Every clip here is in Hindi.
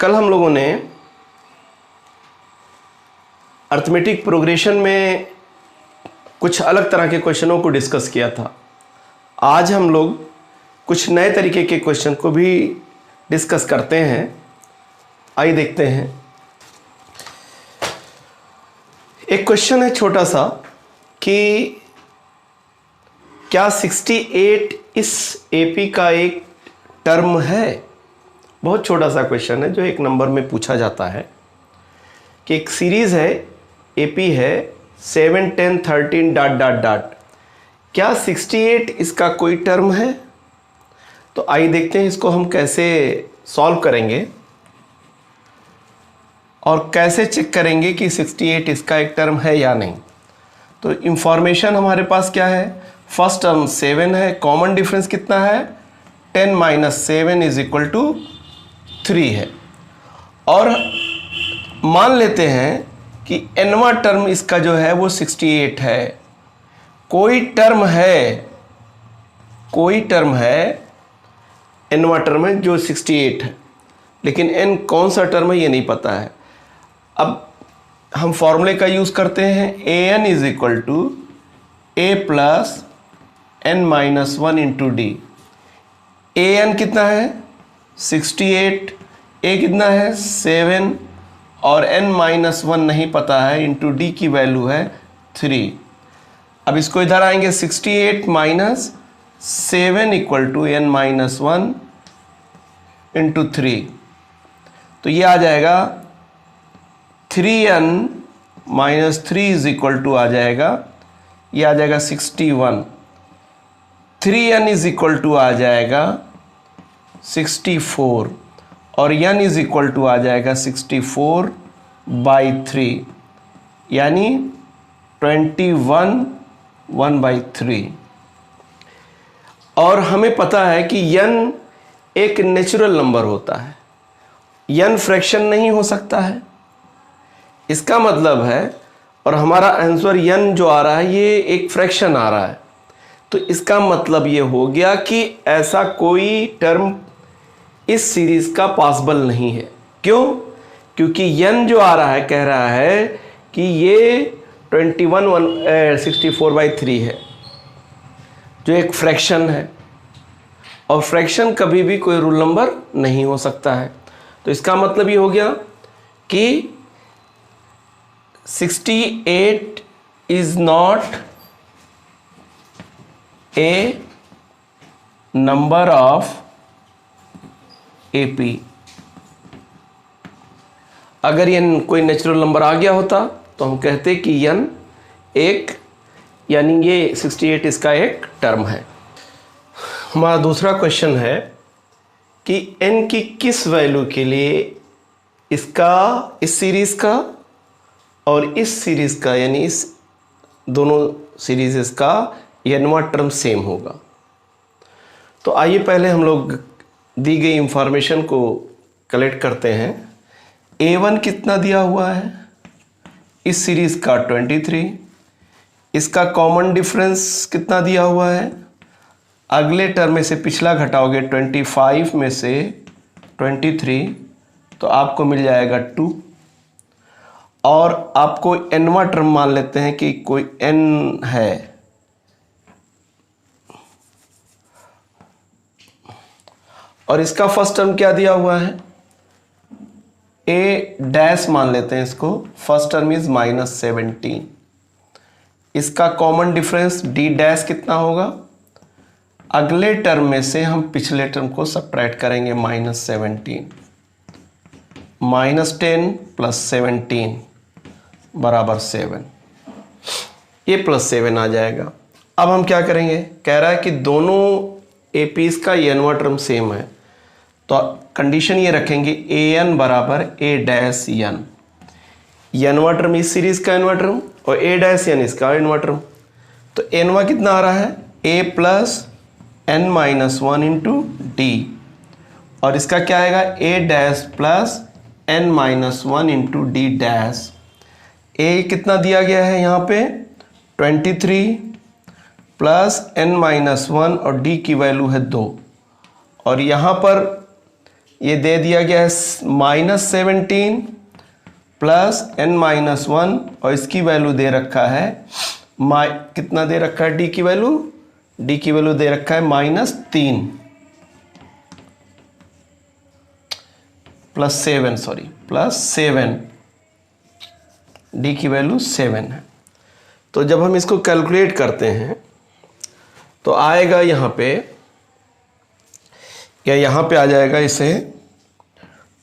कल हम लोगों ने अर्थमेटिक प्रोग्रेशन में कुछ अलग तरह के क्वेश्चनों को डिस्कस किया था। आज हम लोग कुछ नए तरीके के क्वेश्चन को भी डिस्कस करते हैं। आइए देखते हैं। एक क्वेश्चन है छोटा सा कि क्या 68 इस एपी का एक टर्म है। बहुत छोटा सा क्वेश्चन है जो एक नंबर में पूछा जाता है कि एक सीरीज़ है, एपी है 7, 10, 13 डॉट डॉट डॉट, क्या 68 इसका कोई टर्म है। तो आइए देखते हैं इसको हम कैसे सॉल्व करेंगे और कैसे चेक करेंगे कि 68 इसका एक टर्म है या नहीं। तो इंफॉर्मेशन हमारे पास क्या है, फर्स्ट टर्म 7 है, कॉमन डिफरेंस कितना है 10 माइनस 7 इज इक्वल टू 3 है। और मान लेते हैं कि nवां टर्म इसका जो है वो 68 है। कोई टर्म है nवां टर्म है जो 68 है, लेकिन n कौन सा टर्म है ये नहीं पता है। अब हम फॉर्मूले का यूज़ करते हैं, an is equal to a plus n minus 1 into d. an कितना है 68, a कितना है 7 और n माइनस 1 नहीं पता है, इंटू डी की वैल्यू है 3। अब इसको इधर आएंगे 68 minus 7 equal to n minus 1 into 3। तो ये आ जाएगा 3n minus 3 is equal to आ जाएगा, ये आ जाएगा 61। 3n इज इक्वल टू आ जाएगा 64 और n इज इक्वल टू आ जाएगा 64 बाई 3 यानी 21 1/3। और हमें पता है कि n एक नेचुरल नंबर होता है, n फ्रैक्शन नहीं हो सकता है। इसका मतलब है, और हमारा आंसर n जो आ रहा है ये एक फ्रैक्शन आ रहा है, तो इसका मतलब ये हो गया कि ऐसा कोई टर्म इस सीरीज़ का पॉसिबल नहीं है। क्यों? क्योंकि n जो आ रहा है कह रहा है कि ये 64/3 है जो एक फ्रैक्शन है, और फ्रैक्शन कभी भी कोई रूल नंबर नहीं हो सकता है। तो इसका मतलब ये हो गया कि 68 is not a number of AP. अगर ये कोई नेचुरल नंबर आ गया होता तो हम कहते कि n एक, यानी ये 68 इसका एक टर्म है। हमारा दूसरा क्वेश्चन है कि n की किस वैल्यू के लिए इसका, इस सीरीज़ का और इस सीरीज़ का, यानी इस दोनों सीरीज़ का nवां टर्म सेम होगा। तो आइए पहले हम लोग दी गई इंफॉर्मेशन को कलेक्ट करते हैं। a1 कितना दिया हुआ है इस सीरीज़ का 23, इसका कॉमन डिफरेंस कितना दिया हुआ है, अगले टर्म में से पिछला घटाओगे 25 में से 23 तो आपको मिल जाएगा 2। और आपको nवां टर्म मान लेते हैं कि कोई n है, और इसका फर्स्ट टर्म क्या दिया हुआ है a डैश मान लेते हैं इसको, फर्स्ट टर्म इज -17। इसका कॉमन डिफरेंस d डैश कितना होगा, अगले टर्म में से हम पिछले टर्म को सब्ट्रैक्ट करेंगे -17, -10 प्लस 17 बराबर 7, ये +7 आ जाएगा। अब हम क्या करेंगे, कह रहा है कि दोनों एपीज का nवां टर्म सेम है, तो कंडीशन ये रखेंगे an बराबर a डैश n। nवां टर्म इस सीरीज़ का nवां टर्म और a डैश n इसका nवां टर्म। तो nवां कितना आ रहा है a plus n minus 1 into D, और इसका क्या आएगा a dash plus n minus 1 into D dash. a कितना दिया गया है यहाँ पे 23 प्लस n माइनस 1 और d की वैल्यू है 2, और यहाँ पर ये दे दिया गया है -17 प्लस n-1 और इसकी वैल्यू दे रखा है कितना दे रखा है, d की वैल्यू दे रखा है -3 +7 d की वैल्यू 7 है। तो जब हम इसको कैलकुलेट करते हैं तो आएगा यहाँ पे, या यहाँ पे आ जाएगा इसे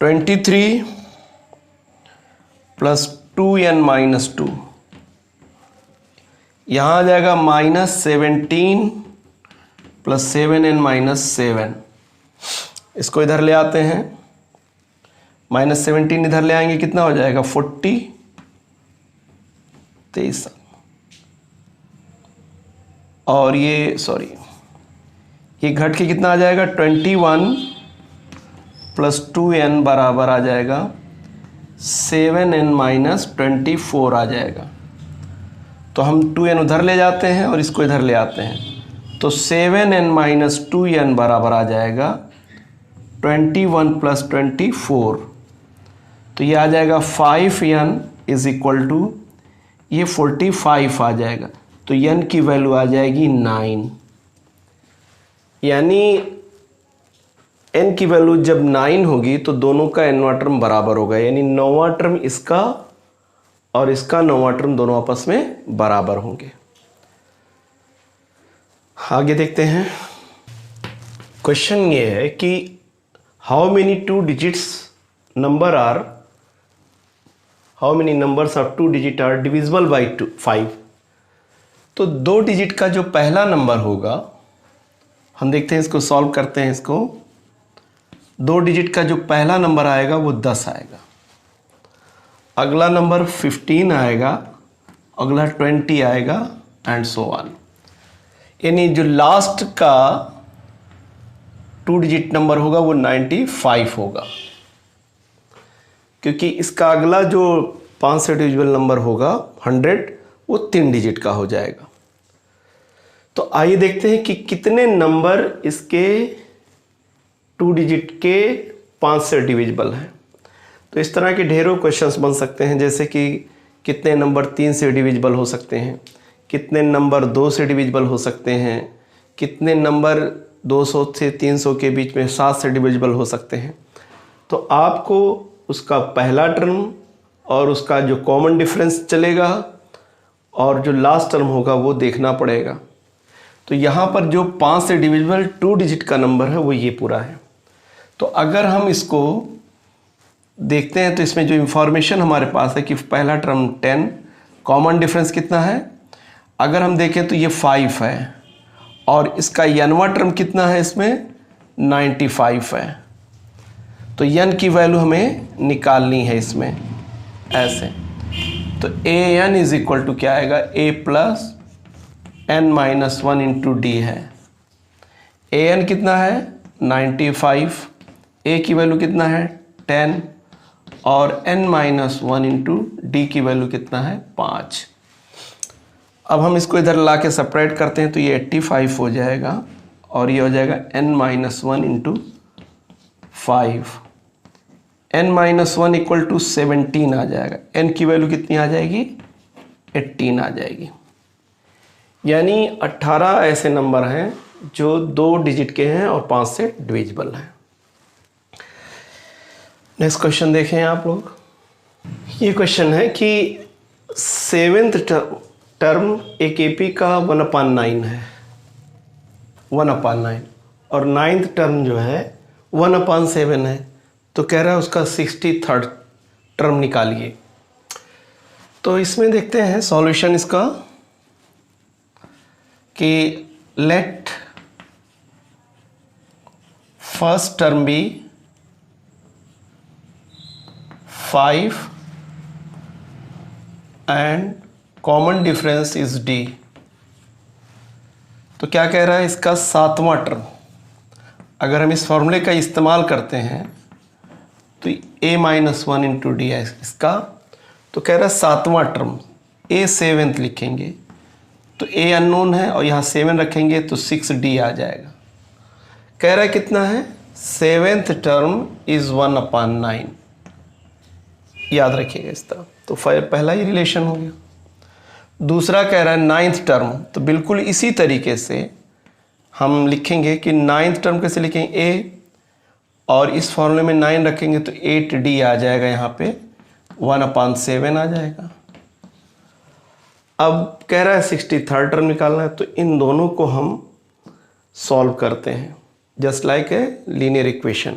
23 + 2n-2, यहाँ आ जाएगा -17 + 7n-7। इसको इधर ले आते हैं, -17 इधर ले आएंगे, कितना हो जाएगा 40, 23, और ये घट के कितना आ जाएगा 21 + 2n बराबर आ जाएगा 7n-24 आ जाएगा। तो हम 2n उधर ले जाते हैं और इसको इधर ले आते हैं, तो 7n-2n बराबर आ जाएगा 21 + 24। तो ये आ जाएगा 5n = ये 45 आ जाएगा। तो n की वैल्यू आ जाएगी 9, यानी n की वैल्यू जब 9 होगी तो दोनों का nवां टर्म बराबर होगा, यानी 9वां टर्म इसका और इसका 9वां टर्म दोनों आपस में बराबर होंगे। आगे देखते हैं। क्वेश्चन ये है कि how many numbers of 2 digit are divisible by 5। तो 2 डिजिट का जो पहला नंबर होगा, हम देखते हैं इसको सॉल्व करते हैं। इसको 2 डिजिट का जो पहला नंबर आएगा वो 10 आएगा, अगला नंबर 15 आएगा, अगला 20 आएगा, एंड सो ऑन। यानी जो लास्ट का 2 डिजिट नंबर होगा वो 95 होगा, क्योंकि इसका अगला जो 5 से डिविजिबल नंबर होगा 100, वो 3 डिजिट का हो जाएगा। तो आइए देखते हैं कि कितने नंबर इसके 2 डिजिट के 5 से डिविजिबल हैं। तो इस तरह के ढेरों क्वेश्चंस बन सकते हैं, जैसे कि कितने नंबर 3 से डिविजिबल हो सकते हैं, कितने नंबर 2 से डिविजिबल हो सकते हैं, कितने नंबर 200 से 300 के बीच में 7 से डिविजिबल हो सकते हैं। तो आपको उसका पहला टर्म और उसका जो कॉमन डिफरेंस चलेगा और जो लास्ट टर्म होगा वो देखना पड़ेगा। तो यहाँ पर जो 5 से डिविजिबल 2 डिजिट का नंबर है वो ये पूरा है। तो अगर हम इसको देखते हैं तो इसमें जो इंफॉर्मेशन हमारे पास है कि पहला टर्म 10, कॉमन डिफरेंस कितना है, अगर हम देखें तो ये 5 है, और इसका n वां टर्म कितना है, इसमें 95 है। तो n की वैल्यू हमें निकालनी है इसमें ऐसे। तो an = क्या आएगा, a + n-1 × d है। an कितना है 95, a की वैल्यू कितना है 10, और n-1 × d की वैल्यू कितना है 5। अब हम इसको इधर ला के सेपरेट करते हैं तो ये 85 हो जाएगा, और ये हो जाएगा n-1 × 5। n-1 = 17 आ जाएगा। n की वैल्यू कितनी आ जाएगी 18 आ जाएगी। यानी 18 ऐसे नंबर हैं जो 2 डिजिट के हैं और 5 से डिविजिबल हैं। नेक्स्ट क्वेश्चन देखें आप लोग। ये क्वेश्चन है कि 7th टर्म एक एपी का 1/9 है, 1/9, और 9th टर्म जो है 1/7 है। तो कह रहा है उसका 63rd टर्म निकालिए। तो इसमें देखते हैं सॉल्यूशन इसका कि let first term be 5 and common difference is d। तो क्या कह रहा है, इसका 7वां टर्म, अगर हम इस फॉर्मूले का इस्तेमाल करते हैं तो a-1 × d है इसका। तो कह रहा है 7वां टर्म, a 7th लिखेंगे तो a अननोन है, और यहाँ 7 रखेंगे तो 6d आ जाएगा। कह रहा है कितना है 7th टर्म इज़ 1/9, याद रखिएगा इस तरह। तो पहला ही रिलेशन हो गया। दूसरा कह रहा है 9th टर्म, तो बिल्कुल इसी तरीके से हम लिखेंगे कि 9th टर्म कैसे लिखेंगे, ए और इस फॉर्मूले में 9 रखेंगे तो 8D आ जाएगा, यहाँ पे 1/7 आ जाएगा। अब कह रहा है 63rd टर्म निकालना है, तो इन दोनों को हम सॉल्व करते हैं just like a linear equation.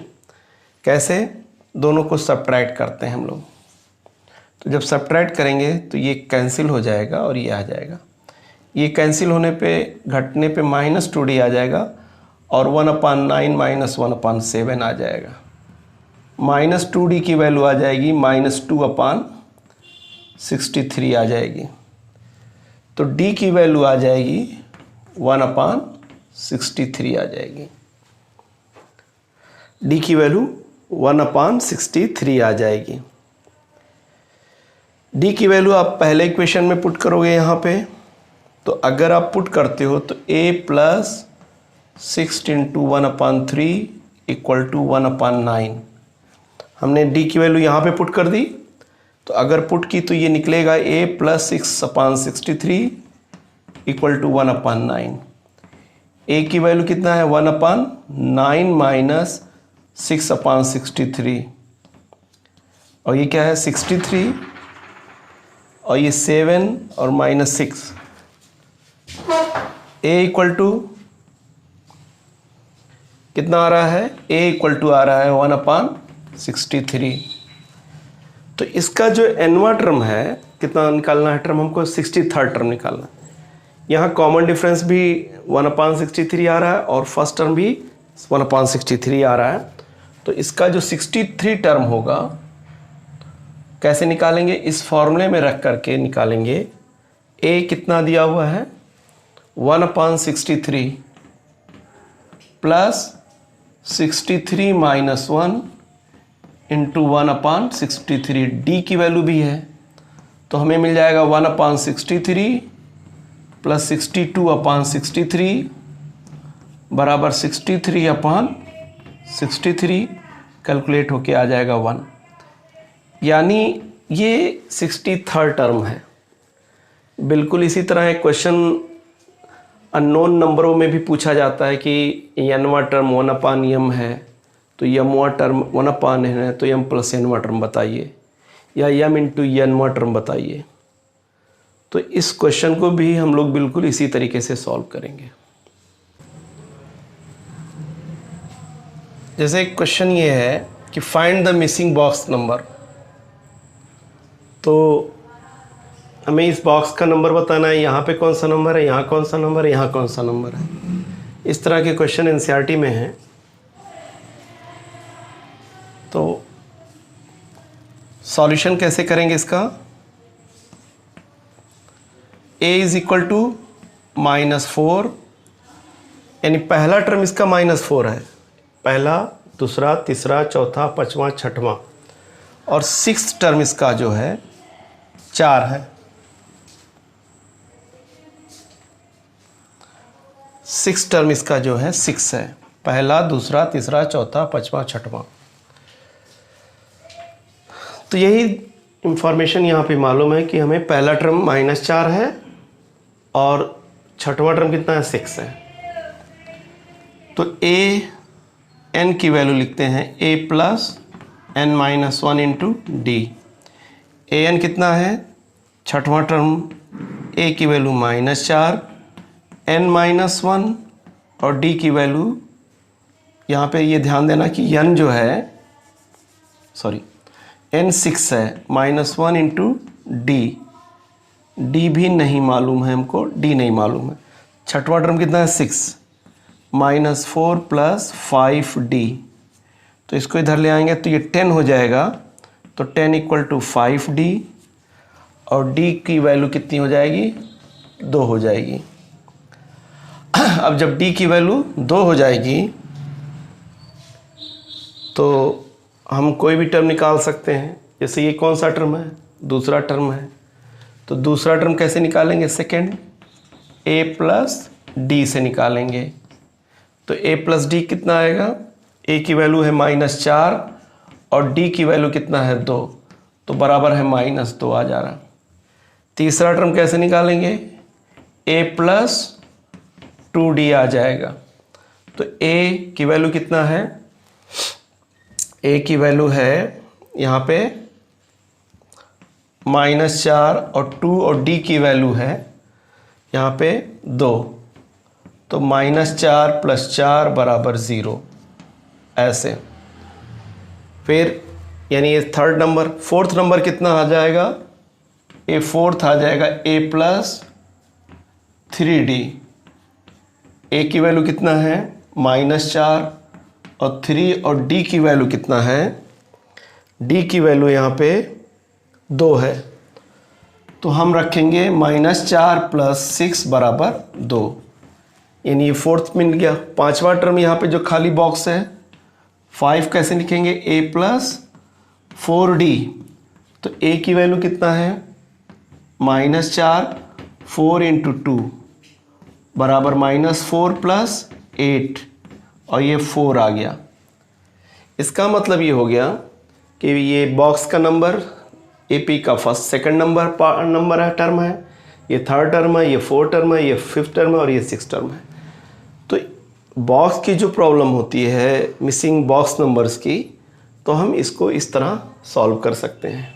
कैसे? दोनों को सब्ट्रैक्ट करते हैं हम लोग। तो जब सब्ट्रैक्ट करेंगे तो ये कैंसिल हो जाएगा और ये आ जाएगा। ये कैंसिल होने पे, घटने पे -2D आ जाएगा और 1/9 - 1/7 आ जाएगा। -2D की वैल्यू आ जाएगी -2/63 आ जाएगी। तो D की वैल्यू आ जाएगी 1/63 आ जाएगी। D की वैल्यू 1/63 आ जाएगी। D की वैल्यू आप पहले इक्वेशन में पुट करोगे यहाँ पे, तो अगर आप पुट करते हो तो a + 6 × 1/3 = 1/9। हमने D की वैल्यू यहाँ पे पुट कर दी, तो अगर पुट की तो ये निकलेगा a + 6/63 = 1/9। a की वैल्यू कितना है 1/9 - 6/63, और ये क्या है 63, और ये 7 और -6, a = कितना आ रहा है, a = आ रहा है 1/63। तो इसका जो nवां टर्म है, कितना निकालना है टर्म हमको, 63rd टर्म निकालना है। यहाँ कॉमन डिफरेंस भी 1/63 आ रहा है और फर्स्ट टर्म भी 1/63 आ रहा है। तो इसका जो 63 टर्म होगा कैसे निकालेंगे, इस फॉर्मूले में रख करके निकालेंगे। a कितना दिया हुआ है 1/63 प्लस 63 - 1 × 1/63। D की वैल्यू भी है, तो हमें मिल जाएगा 1/63 प्लस 62/63 बराबर 63/63, कैलकुलेट होके आ जाएगा 1। यानी ये 63rd टर्म है। बिल्कुल इसी तरह एक क्वेश्चन अननोन नंबरों में भी पूछा जाता है कि nवां टर्म 1/m है, तो mवां टर्म 1/n है, तो m + nवां टर्म बताइए, या m × nवां टर्म बताइए। तो इस क्वेश्चन को भी हम लोग बिल्कुल इसी तरीके से सॉल्व करेंगे। जैसे एक क्वेश्चन ये है कि find the missing box number, तो हमें इस बॉक्स का नंबर बताना है, यहाँ पे कौन सा नंबर है, यहाँ कौन सा नंबर है, यहाँ कौन सा नंबर है। इस तरह के क्वेश्चन एनसीईआरटी में हैं। तो सॉल्यूशन कैसे करेंगे इसका, a = -4, यानी पहला टर्म इसका -4 है, पहला, दूसरा, तीसरा, चौथा, पाँचवा, छठवां, और 6th टर्म इसका जो है 4 है। 6th टर्म इसका जो है 6 है, पहला, दूसरा, तीसरा, चौथा, पाँचवा, छठवां। तो यही इंफॉर्मेशन यहाँ पे मालूम है कि हमें पहला टर्म -4 है और छठवां टर्म कितना है 6 है। तो n की वैल्यू लिखते हैं a + n - 1 × d। an कितना है, छठवां टर्म a की वैल्यू -4, n - 1, और d की वैल्यू, यहाँ पे ये ध्यान देना कि n जो है, सॉरी n 6 है, -1 × d। d भी नहीं मालूम है हमको, d नहीं मालूम है। छठवां टर्म कितना है 6, -4 + 5d, तो इसको इधर ले आएंगे तो ये 10 हो जाएगा, तो 10 = 5d, और d की वैल्यू कितनी हो जाएगी 2 हो जाएगी। अब जब d की वैल्यू 2 हो जाएगी तो हम कोई भी टर्म निकाल सकते हैं। जैसे ये कौन सा टर्म है, दूसरा टर्म है, तो दूसरा टर्म कैसे निकालेंगे, सेकेंड a + d से निकालेंगे। तो a + d कितना आएगा ए की वैल्यू है -4 और डी की वैल्यू कितना है 2, तो बराबर है -2 आ जा रहा। तीसरा टर्म कैसे निकालेंगे, a प्लस 2d आ जाएगा। तो a की वैल्यू कितना है, a की वैल्यू है यहाँ पे -4 और 2 और d की वैल्यू है यहाँ पे 2, तो -4 + 4 = 0 ऐसे। फिर यानी ये थर्ड नंबर। फोर्थ नंबर कितना आ जाएगा, ए फोर्थ आ जाएगा a प्लस 3d। ए की वैल्यू कितना है -4 और 3 और d की वैल्यू कितना है, d की वैल्यू यहाँ पे 2 है, तो हम रखेंगे -4 + 6 = 2, यानी ये फोर्थ मिल गया। पांचवा टर्म यहाँ पे जो खाली बॉक्स है 5 कैसे लिखेंगे, a प्लस 4d। तो a की वैल्यू कितना है -4, 4 × 2 बराबर -4 + 8 और ये 4 आ गया। इसका मतलब ये हो गया कि ये बॉक्स का नंबर AP का फर्स्ट सेकंड नंबर है, टर्म है, ये थर्ड टर्म है, ये फोर्थ टर्म है, ये फिफ्थ टर्म है और ये सिक्स टर्म है। तो बॉक्स की जो प्रॉब्लम होती है मिसिंग बॉक्स नंबर्स की, तो हम इसको इस तरह सॉल्व कर सकते हैं।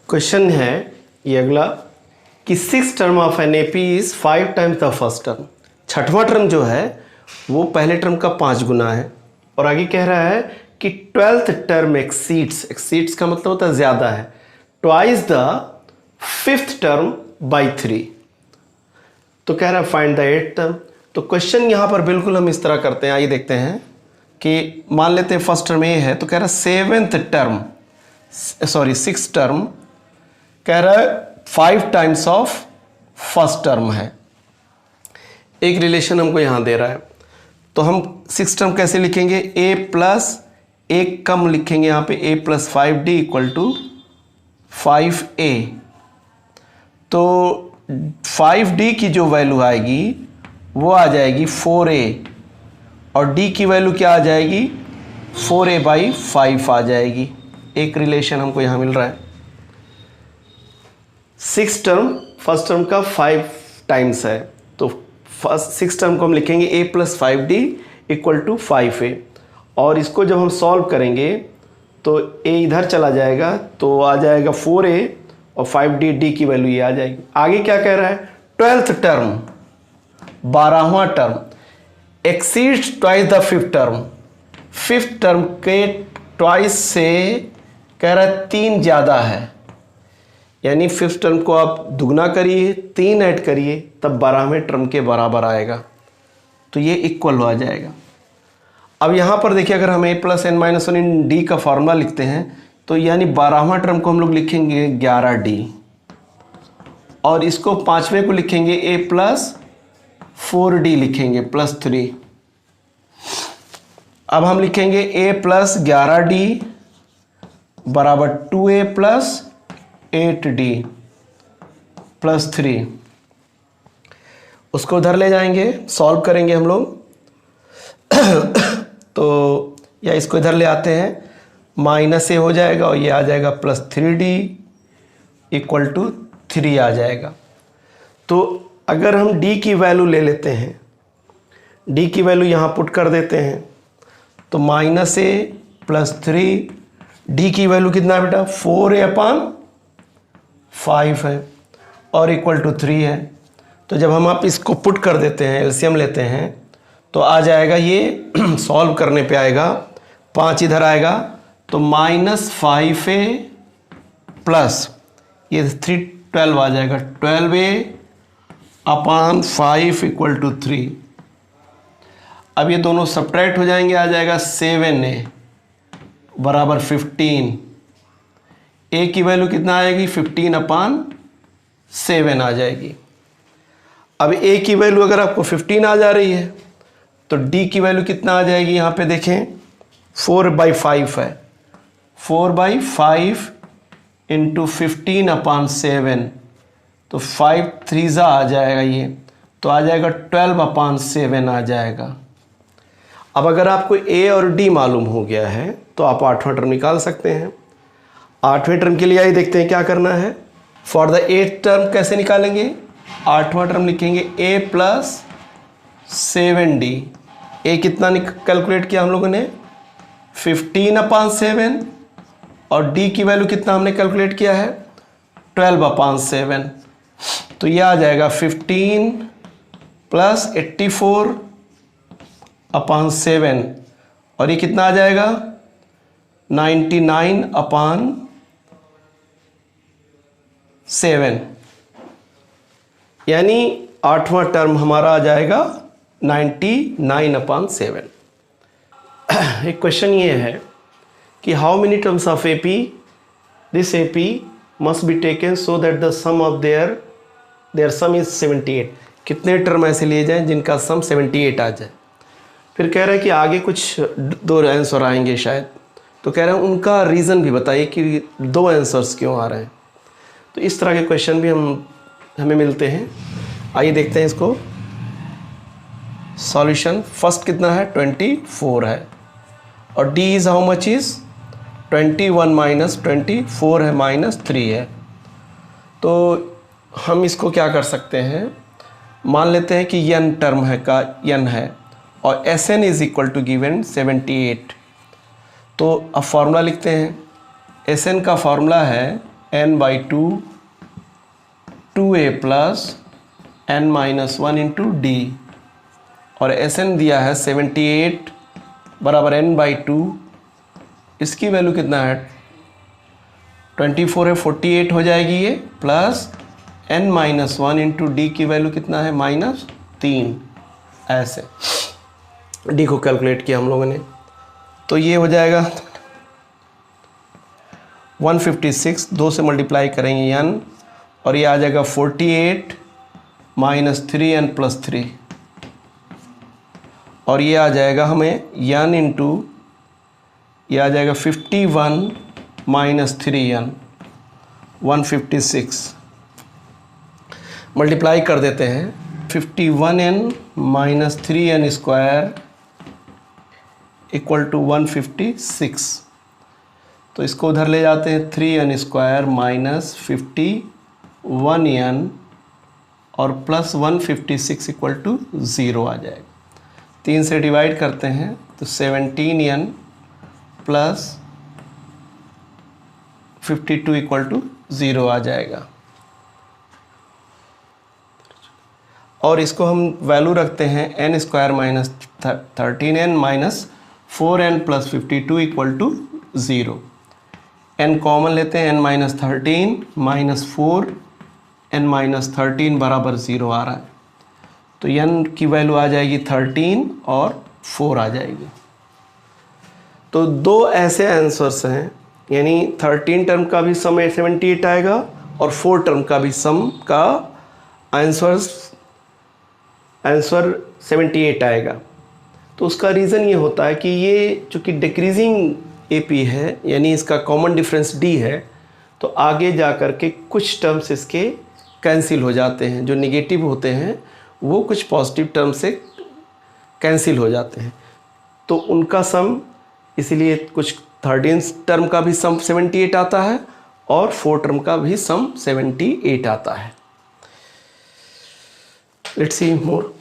क्वेश्चन है ये अगला कि 6th term of an AP is 5 times the first term. छठवां टर्म जो है वो पहले टर्म का 5 गुना है, और आगे कह रहा है कि 12th टर्म एक्सीड्स का मतलब होता है ज़्यादा है, twice the 5th term by 3। तो कह रहा है फाइंड द 8th टर्म। तो क्वेश्चन यहाँ पर बिल्कुल हम इस तरह करते हैं, आइए देखते हैं कि मान लेते हैं फर्स्ट टर्म ए है, तो कह रहा है 6th टर्म कह रहा है 5 टाइम्स ऑफ फर्स्ट टर्म है। एक रिलेशन हमको यहाँ दे रहा है, तो हम 6th टर्म कैसे लिखेंगे, a प्लस एक कम लिखेंगे यहाँ पे a + 5d = 5a। तो 5d की जो वैल्यू आएगी वो आ जाएगी 4a, और d की वैल्यू क्या आ जाएगी 4a/5 आ जाएगी। एक रिलेशन हमको यहाँ मिल रहा है। 6th टर्म फर्स्ट टर्म का 5 टाइम्स है, तो फर्स्ट 6th टर्म को हम लिखेंगे a + 5d = 5a, और इसको जब हम सॉल्व करेंगे तो a इधर चला जाएगा, तो आ जाएगा 4a और 5d, d की वैल्यू ये आ जाएगी। आगे क्या कह रहा है, 12th टर्म 12वां term exceeds twice the 5th term. 5th term के ट्वाइस से कह रहा है 3 ज़्यादा है, यानी 5th टर्म को आप दुगना करिए, 3 ऐड करिए, तब 12वें टर्म के बराबर आएगा, तो ये इक्वल आ जाएगा। अब यहाँ पर देखिए, अगर हम a + n-1 इन d का फार्मूला लिखते हैं, तो यानी 12वां टर्म को हम लोग लिखेंगे 11d, और इसको 5वें को लिखेंगे a + 4d लिखेंगे +3। अब हम लिखेंगे a + 11d बराबर 2a + 8d +3। उसको उधर ले जाएंगे, सॉल्व करेंगे हम लोग। तो या इसको इधर ले आते हैं, -a हो जाएगा और ये आ जाएगा +3d = 3 आ जाएगा। तो अगर हम d की वैल्यू ले लेते हैं, d की वैल्यू यहाँ पुट कर देते हैं, तो -a + 3, d की वैल्यू कितना है बेटा 4a/5 है और =3 है। तो जब हम आप इसको पुट कर देते हैं, एलसीएम लेते हैं, तो आ जाएगा ये सॉल्व करने पे आएगा 5 इधर आएगा, तो -5a प्लस ये 12 आ जाएगा, 12a/5 = 3। अब ये दोनों सब्ट्रैक्ट हो जाएंगे, आ जाएगा 7a बराबर 15। a की वैल्यू कितना आएगी 15/7 आ जाएगी। अब a की वैल्यू अगर आपको 15 आ जा रही है, तो d की वैल्यू कितना आ जाएगी, यहाँ पे देखें 4/5 है, 4/5 × 15/7, तो 5 3 आ जाएगा, ये तो आ जाएगा 12/7 आ जाएगा। अब अगर आपको ए और डी मालूम हो गया है तो आप आठवां टर्म निकाल सकते हैं। आठवें टर्म के लिए आइए देखते हैं क्या करना है। फॉर द एथ टर्म कैसे निकालेंगे? आठवां टर्म लिखेंगे a प्लस 7d। ए कितना कैलकुलेट किया हम लोगों ने? 15/7 और d की वैल्यू कितना हमने कैलकुलेट किया है? 12/7। तो ये आ जाएगा 15 प्लस 84/7 और ये कितना आ जाएगा? 99/7। यानी आठवां टर्म हमारा आ जाएगा 99/7। एक क्वेश्चन ये है कि how many terms of AP this AP must be taken so that the sum of their sum is 78। कितने टर्म ऐसे लिए जाएं जिनका सम 78 आ जाए। फिर कह रहा है कि आगे कुछ दो आंसर आएंगे शायद, तो कह रहे हैं उनका रीज़न भी बताइए कि दो आंसर्स क्यों आ रहे हैं। तो इस तरह के क्वेश्चन भी हमें मिलते हैं। आइए देखते हैं इसको। सॉल्यूशन फर्स्ट कितना है? 24 है और d is how much is 21 minus 24 है -3 है। तो हम इसको क्या कर सकते हैं, मान लेते हैं कि n टर्म है का n है और Sn is equal to given 78। तो अब फॉर्मूला लिखते हैं। Sn का फॉर्मूला है n/2 2a plus n-1 into D और Sn दिया है 78 बराबर n/2। इसकी वैल्यू कितना है? 24 है, 48 हो जाएगी ये, प्लस n-1 इंटू डी की वैल्यू कितना है? -3। ऐसे डी को कैलकुलेट किया हम लोगों ने, तो ये हो जाएगा 156। 2 से मल्टीप्लाई करेंगे n और ये आ जाएगा 48 माइनस 3n प्लस 3 और ये आ जाएगा हमें n इंटू ये आ जाएगा 51 माइनस 3n 156। मल्टीप्लाई कर देते हैं। 51n minus 3n square equal to 156। तो इसको उधर ले जाते हैं। 3n स्क्वायर माइनस 51n और प्लस 156 इक्वल टू 0 आ जाएगा। 3 से डिवाइड करते हैं तो 17n प्लस 52 इक्वल टू 0 आ जाएगा। और इसको हम वैल्यू रखते हैं n square minus 13n minus 4n plus 52 equal to 0। n common लेते हैं, n minus 13 minus 4 n minus 13 बराबर 0 आ रहा है। तो n की वैल्यू आ जाएगी 13 और 4 आ जाएगी। तो दो ऐसे आंसर्स हैं, यानी 13 टर्म का भी सम 78 आएगा और 4 टर्म का भी सम का आंसर 78 आएगा। तो उसका रीज़न ये होता है कि ये चूँकि डिक्रीजिंग एपी है, यानी इसका कॉमन डिफरेंस d है, तो आगे जा कर के कुछ टर्म्स इसके कैंसिल हो जाते हैं। जो नेगेटिव होते हैं वो कुछ पॉजिटिव टर्म से कैंसिल हो जाते हैं, तो उनका सम इसलिए कुछ 13 टर्म का भी सम 78 आता है और 4 टर्म का भी सम 78 आता है। Let's see more.